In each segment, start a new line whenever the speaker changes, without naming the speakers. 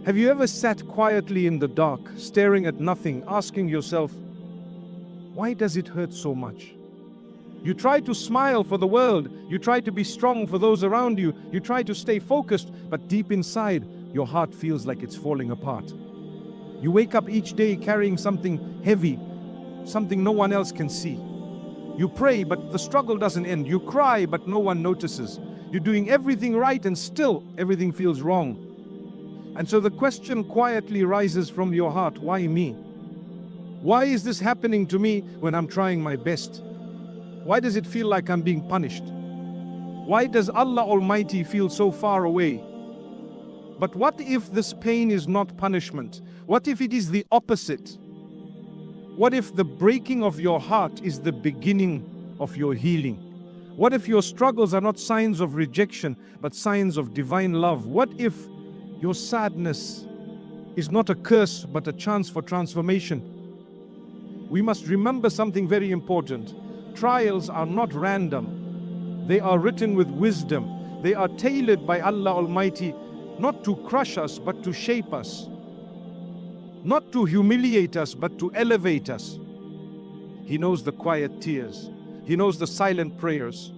Have you ever sat quietly in the dark, staring at nothing, asking yourself, why does it hurt so much? You try to smile for the world, you try to be strong for those around you, you try to stay focused, but deep inside, your heart feels like it's falling apart. You wake up each day carrying something heavy, something no one else can see. You pray, but the struggle doesn't end. You cry, but no one notices. You're doing everything right and still everything feels wrong. And so the question quietly rises from your heart, why me? Why is this happening to me when I'm trying my best? Why does it feel like I'm being punished? Why does Allah Almighty feel so far away? But what if this pain is not punishment? What if it is the opposite? What if the breaking of your heart is the beginning of your healing? What if your struggles are not signs of rejection, but signs of divine love? What if your sadness is not a curse, but a chance for transformation? We must remember something very important. Trials are not random. They are written with wisdom. They are tailored by Allah Almighty, not to crush us, but to shape us. Not to humiliate us, but to elevate us. He knows the quiet tears. He knows the silent prayers.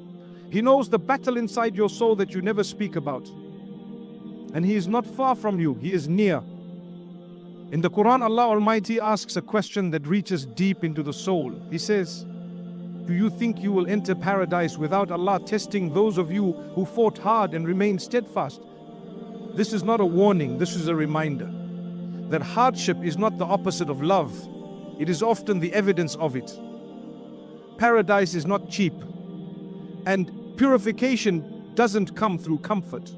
He knows the battle inside your soul that you never speak about. And He is not far from you, He is near. In the Quran, Allah Almighty asks a question that reaches deep into the soul. He says, do you think you will enter paradise without Allah testing those of you who fought hard and remained steadfast? This is not a warning, this is a reminder that hardship is not the opposite of love. It is often the evidence of it. Paradise is not cheap, and purification doesn't come through comfort.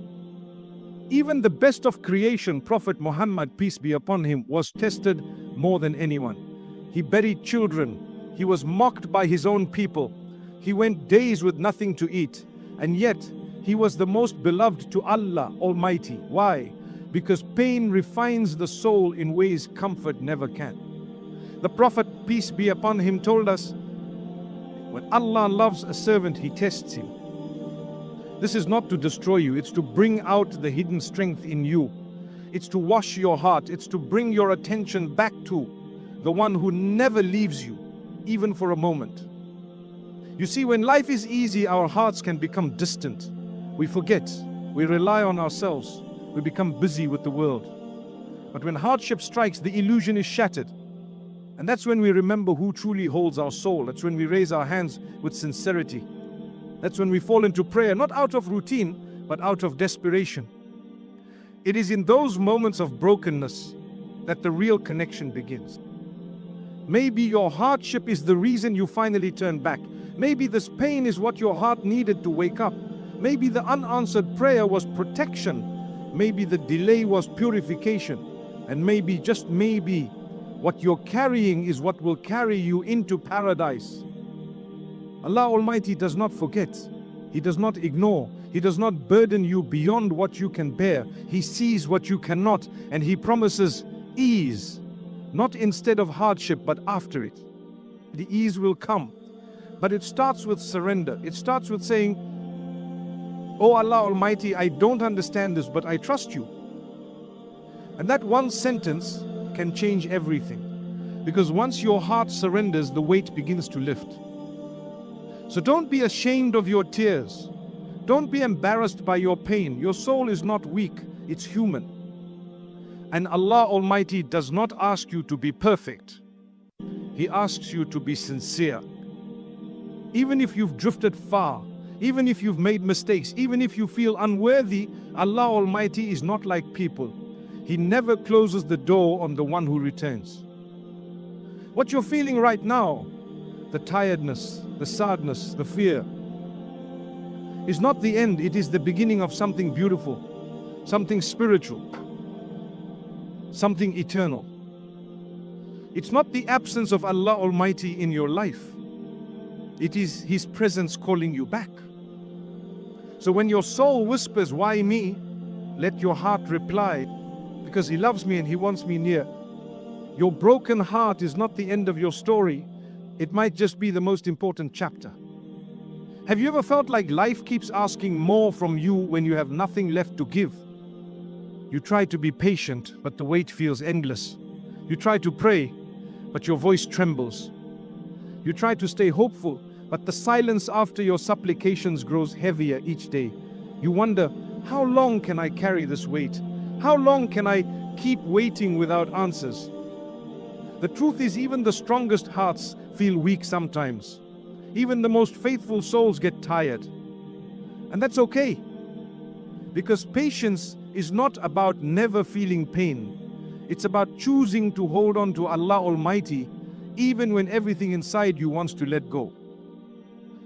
Even the best of creation, Prophet Muhammad, peace be upon him, was tested more than anyone. He buried children. He was mocked by his own people. He went days with nothing to eat. And yet, he was the most beloved to Allah Almighty. Why? Because pain refines the soul in ways comfort never can. The Prophet, peace be upon him, told us, when Allah loves a servant, He tests him. This is not to destroy you, it's to bring out the hidden strength in you. It's to wash your heart, it's to bring your attention back to the one who never leaves you, even for a moment. You see, when life is easy, our hearts can become distant. We forget, we rely on ourselves, we become busy with the world. But when hardship strikes, the illusion is shattered. And that's when we remember who truly holds our soul. That's when we raise our hands with sincerity. That's when we fall into prayer, not out of routine, but out of desperation. It is in those moments of brokenness that the real connection begins. Maybe your hardship is the reason you finally turn back. Maybe this pain is what your heart needed to wake up. Maybe the unanswered prayer was protection. Maybe the delay was purification. And maybe, just maybe, what you're carrying is what will carry you into paradise. Allah Almighty does not forget. He does not ignore. He does not burden you beyond what you can bear. He sees what you cannot, and He promises ease, not instead of hardship, but after it. The ease will come, but it starts with surrender. It starts with saying, oh Allah Almighty, I don't understand this, but I trust you. And that one sentence can change everything, because once your heart surrenders, the weight begins to lift. So don't be ashamed of your tears. Don't be embarrassed by your pain. Your soul is not weak, it's human. And Allah Almighty does not ask you to be perfect. He asks you to be sincere. Even if you've drifted far, even if you've made mistakes, even if you feel unworthy, Allah Almighty is not like people. He never closes the door on the one who returns. What you're feeling right now, the tiredness, the sadness, the fear, is not the end. It is the beginning of something beautiful, something spiritual, something eternal. It's not the absence of Allah Almighty in your life. It is His presence calling you back. So when your soul whispers, why me? Let your heart reply, because He loves me and He wants me near. Your broken heart is not the end of your story. It might just be the most important chapter. Have you ever felt like life keeps asking more from you when you have nothing left to give? You try to be patient, but the wait feels endless. You try to pray, but your voice trembles. You try to stay hopeful, but the silence after your supplications grows heavier each day. You wonder, how long can I carry this weight? How long can I keep waiting without answers? The truth is, even the strongest hearts feel weak sometimes. Even the most faithful souls get tired. And that's okay. Because patience is not about never feeling pain. It's about choosing to hold on to Allah Almighty even when everything inside you wants to let go.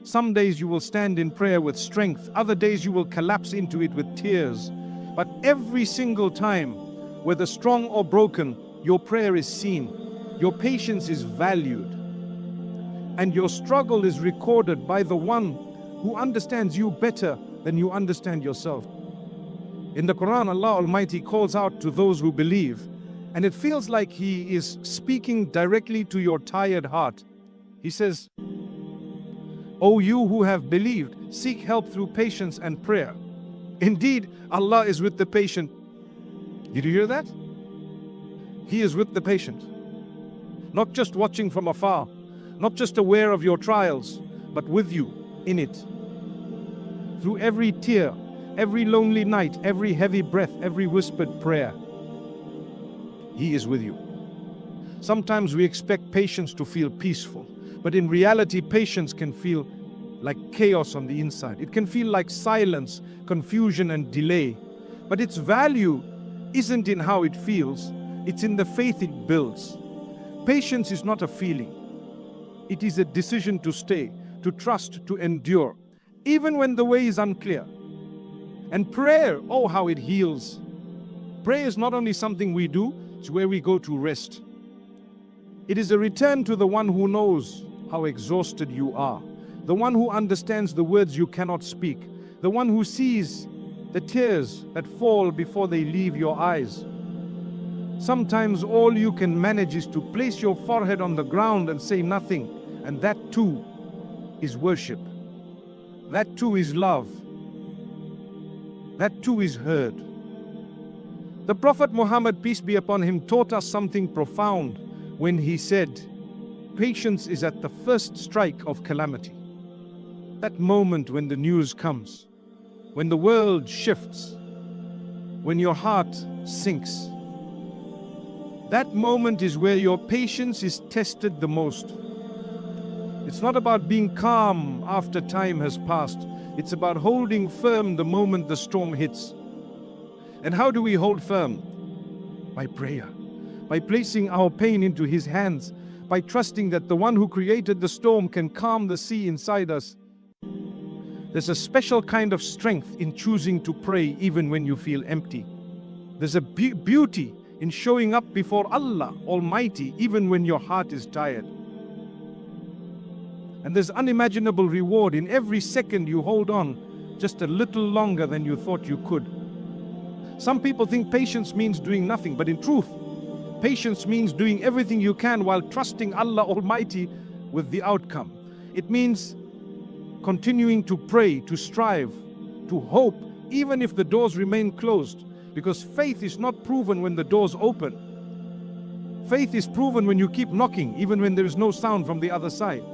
Some days you will stand in prayer with strength, other days you will collapse into it with tears. But every single time, whether strong or broken, your prayer is seen, your patience is valued, and your struggle is recorded by the one who understands you better than you understand yourself. In the Quran, Allah Almighty calls out to those who believe, and it feels like He is speaking directly to your tired heart. He says, "O you who have believed, seek help through patience and prayer. Indeed, Allah is with the patient." Did you hear that? He is with the patient. Not just watching from afar, not just aware of your trials, but with you in it. Through every tear, every lonely night, every heavy breath, every whispered prayer, He is with you. Sometimes we expect patience to feel peaceful, but in reality, patience can feel like chaos on the inside. It can feel like silence, confusion, and delay. But its value isn't in how it feels, it's in the faith it builds. Patience is not a feeling. It is a decision to stay, to trust, to endure, even when the way is unclear. And prayer, oh, how it heals. Prayer is not only something we do, it's where we go to rest. It is a return to the one who knows how exhausted you are, the one who understands the words you cannot speak, the one who sees the tears that fall before they leave your eyes. Sometimes all you can manage is to place your forehead on the ground and say nothing, and that too is worship. That too is love. That too is heard. The Prophet Muhammad, peace be upon him, taught us something profound when he said, patience is at the first strike of calamity. That moment when the news comes, when the world shifts, when your heart sinks. That moment is where your patience is tested the most. It's not about being calm after time has passed. It's about holding firm the moment the storm hits. And how do we hold firm? By prayer, by placing our pain into His hands, by trusting that the one who created the storm can calm the sea inside us. There's a special kind of strength in choosing to pray even when you feel empty. There's a beauty in showing up before Allah Almighty even when your heart is tired. And there's unimaginable reward in every second you hold on just a little longer than you thought you could. Some people think patience means doing nothing, but in truth, patience means doing everything you can while trusting Allah Almighty with the outcome. It means continuing to pray, to strive, to hope, even if the doors remain closed, because faith is not proven when the doors open. Faith is proven when you keep knocking, even when there is no sound from the other side.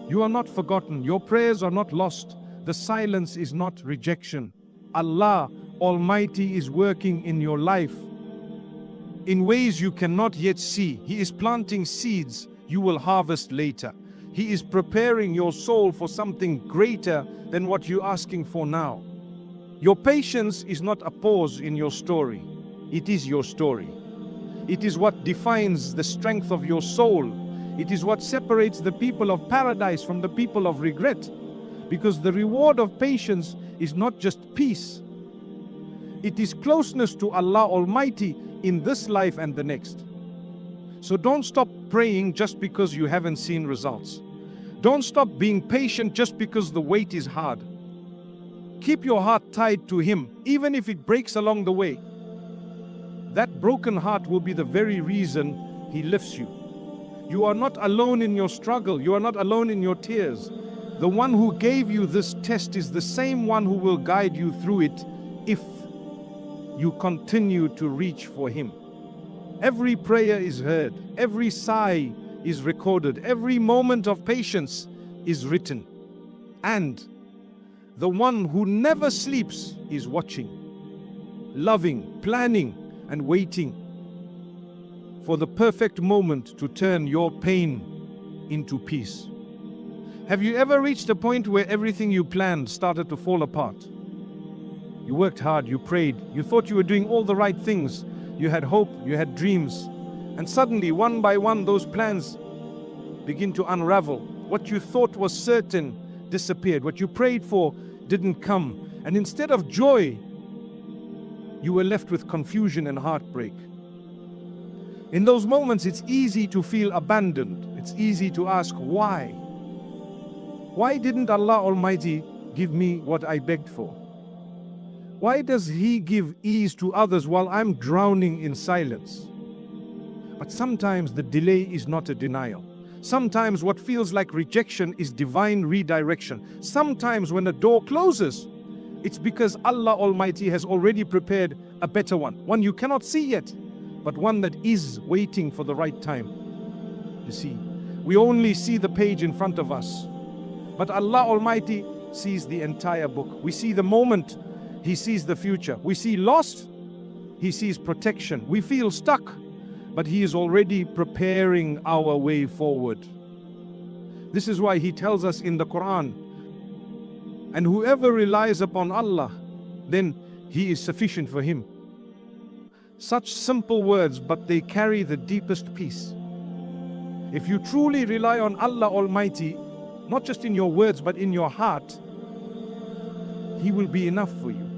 You are not forgotten. Your prayers are not lost. The silence is not rejection. Allah Almighty is working in your life in ways you cannot yet see. He is planting seeds you will harvest later. He is preparing your soul for something greater than what you're asking for now. Your patience is not a pause in your story. It is your story. It is what defines the strength of your soul. It is what separates the people of paradise from the people of regret. Because the reward of patience is not just peace. It is closeness to Allah Almighty in this life and the next. So don't stop praying just because you haven't seen results. Don't stop being patient just because the wait is hard. Keep your heart tied to Him, even if it breaks along the way. That broken heart will be the very reason He lifts you. You are not alone in your struggle. You are not alone in your tears. The one who gave you this test is the same one who will guide you through it if you continue to reach for Him. Every prayer is heard, every sigh is recorded, every moment of patience is written. And the one who never sleeps is watching, loving, planning, and waiting for the perfect moment to turn your pain into peace. Have you ever reached a point where everything you planned started to fall apart? You worked hard, you prayed, you thought you were doing all the right things, you had hope, you had dreams, and suddenly, one by one, those plans begin to unravel. What you thought was certain disappeared. What you prayed for didn't come. And instead of joy, you were left with confusion and heartbreak. In those moments, it's easy to feel abandoned. It's easy to ask, why? Why didn't Allah Almighty give me what I begged for? Why does He give ease to others while I'm drowning in silence? But sometimes the delay is not a denial. Sometimes what feels like rejection is divine redirection. Sometimes when a door closes, it's because Allah Almighty has already prepared a better one you cannot see yet, but one that is waiting for the right time. You see, we only see the page in front of us, but Allah Almighty sees the entire book. We see the moment, He sees the future. We see lost, He sees protection. We feel stuck, but He is already preparing our way forward. This is why He tells us in the Quran, and whoever relies upon Allah, then He is sufficient for him. Such simple words, but they carry the deepest peace. If you truly rely on Allah Almighty, not just in your words, but in your heart, He will be enough for you.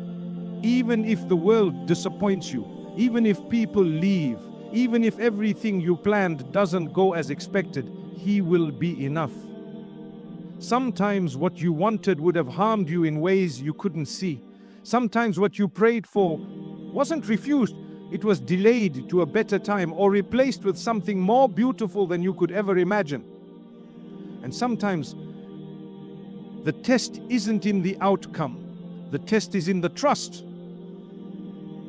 Even if the world disappoints you, even if people leave, even if everything you planned doesn't go as expected, He will be enough. Sometimes what you wanted would have harmed you in ways you couldn't see. Sometimes what you prayed for wasn't refused, it was delayed to a better time or replaced with something more beautiful than you could ever imagine. And sometimes the test isn't in the outcome, the test is in the trust.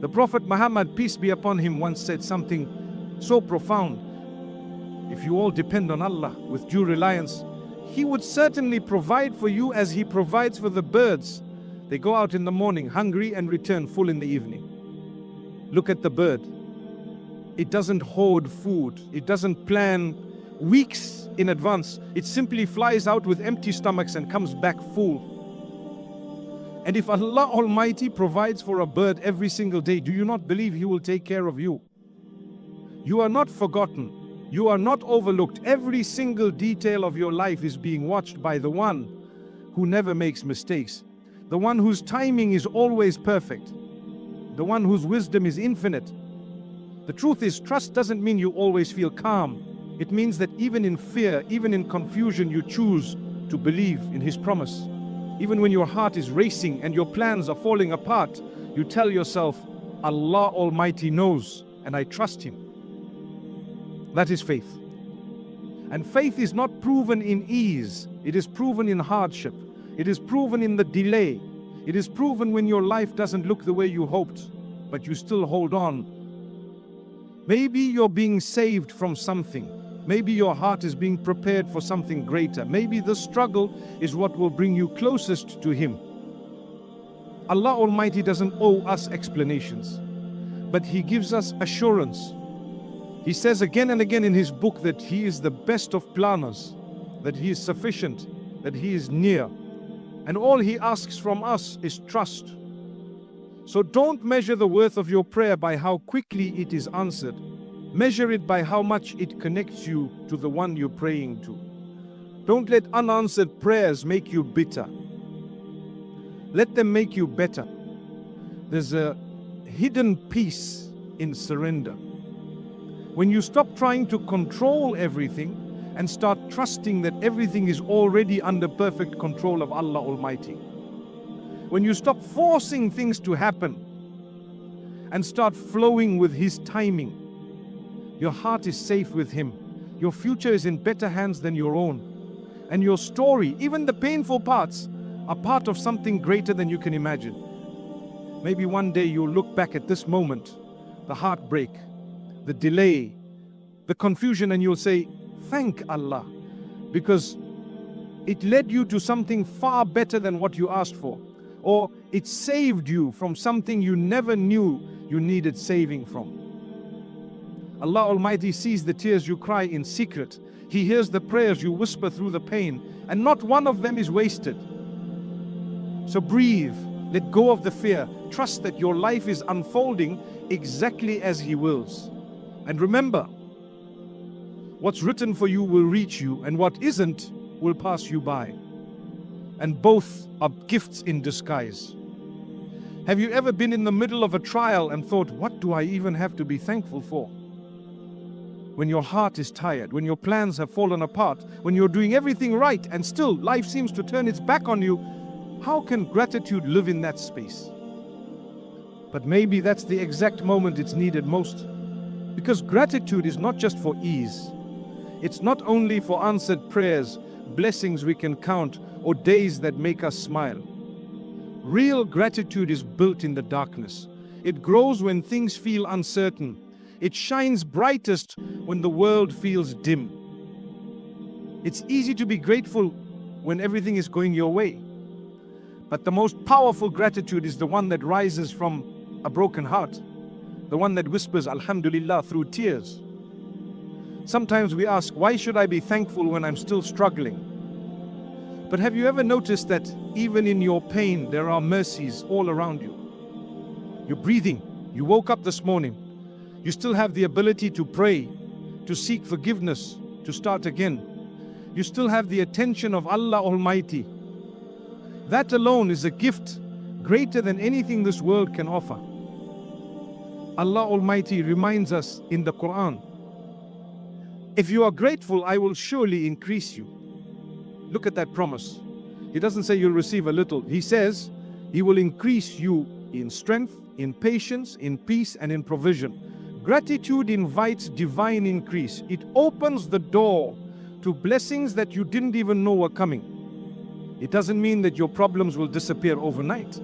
The Prophet Muhammad, peace be upon him, once said something so profound. If you all depend on Allah with due reliance, He would certainly provide for you as He provides for the birds. They go out in the morning hungry and return full in the evening. Look at the bird. It doesn't hoard food. It doesn't plan weeks in advance. It simply flies out with empty stomachs and comes back full. And if Allah Almighty provides for a bird every single day, do you not believe He will take care of you? You are not forgotten. You are not overlooked. Every single detail of your life is being watched by the one who never makes mistakes, the one whose timing is always perfect, the one whose wisdom is infinite. The truth is, trust doesn't mean you always feel calm. It means that even in fear, even in confusion, you choose to believe in His promise. Even when your heart is racing and your plans are falling apart, you tell yourself, Allah Almighty knows and I trust Him. That is faith. And faith is not proven in ease. It is proven in hardship. It is proven in the delay. It is proven when your life doesn't look the way you hoped, but you still hold on. Maybe you're being saved from something. Maybe your heart is being prepared for something greater. Maybe the struggle is what will bring you closest to Him. Allah Almighty doesn't owe us explanations, but He gives us assurance. He says again and again in His book that He is the best of planners, that He is sufficient, that He is near. And all He asks from us is trust. So don't measure the worth of your prayer by how quickly it is answered. Measure it by how much it connects you to the one you're praying to. Don't let unanswered prayers make you bitter. Let them make you better. There's a hidden peace in surrender. When you stop trying to control everything and start trusting that everything is already under perfect control of Allah Almighty. When you stop forcing things to happen and start flowing with His timing, your heart is safe with Him. Your future is in better hands than your own. And your story, even the painful parts, are part of something greater than you can imagine. Maybe one day you'll look back at this moment, the heartbreak, the delay, the confusion, and you'll say, thank Allah, because it led you to something far better than what you asked for. Or it saved you from something you never knew you needed saving from. Allah Almighty sees the tears you cry in secret. He hears the prayers you whisper through the pain, and not one of them is wasted. So breathe, let go of the fear, trust that your life is unfolding exactly as He wills. And remember, what's written for you will reach you, and what isn't will pass you by. And both are gifts in disguise. Have you ever been in the middle of a trial and thought, what do I even have to be thankful for? When your heart is tired, when your plans have fallen apart, when you're doing everything right and still life seems to turn its back on you, how can gratitude live in that space? But maybe that's the exact moment it's needed most. Because gratitude is not just for ease. It's not only for answered prayers, blessings we can count, or days that make us smile. Real gratitude is built in the darkness. It grows when things feel uncertain. It shines brightest when the world feels dim. It's easy to be grateful when everything is going your way. But the most powerful gratitude is the one that rises from a broken heart, the one that whispers Alhamdulillah through tears. Sometimes we ask, why should I be thankful when I'm still struggling? But have you ever noticed that even in your pain, there are mercies all around you? You're breathing. You woke up this morning. You still have the ability to pray, to seek forgiveness, to start again. You still have the attention of Allah Almighty. That alone is a gift greater than anything this world can offer. Allah Almighty reminds us in the Quran, if you are grateful, I will surely increase you. Look at that promise. He doesn't say you'll receive a little. He says He will increase you in strength, in patience, in peace, and in provision. Gratitude invites divine increase. It opens the door to blessings that you didn't even know were coming. It doesn't mean that your problems will disappear overnight.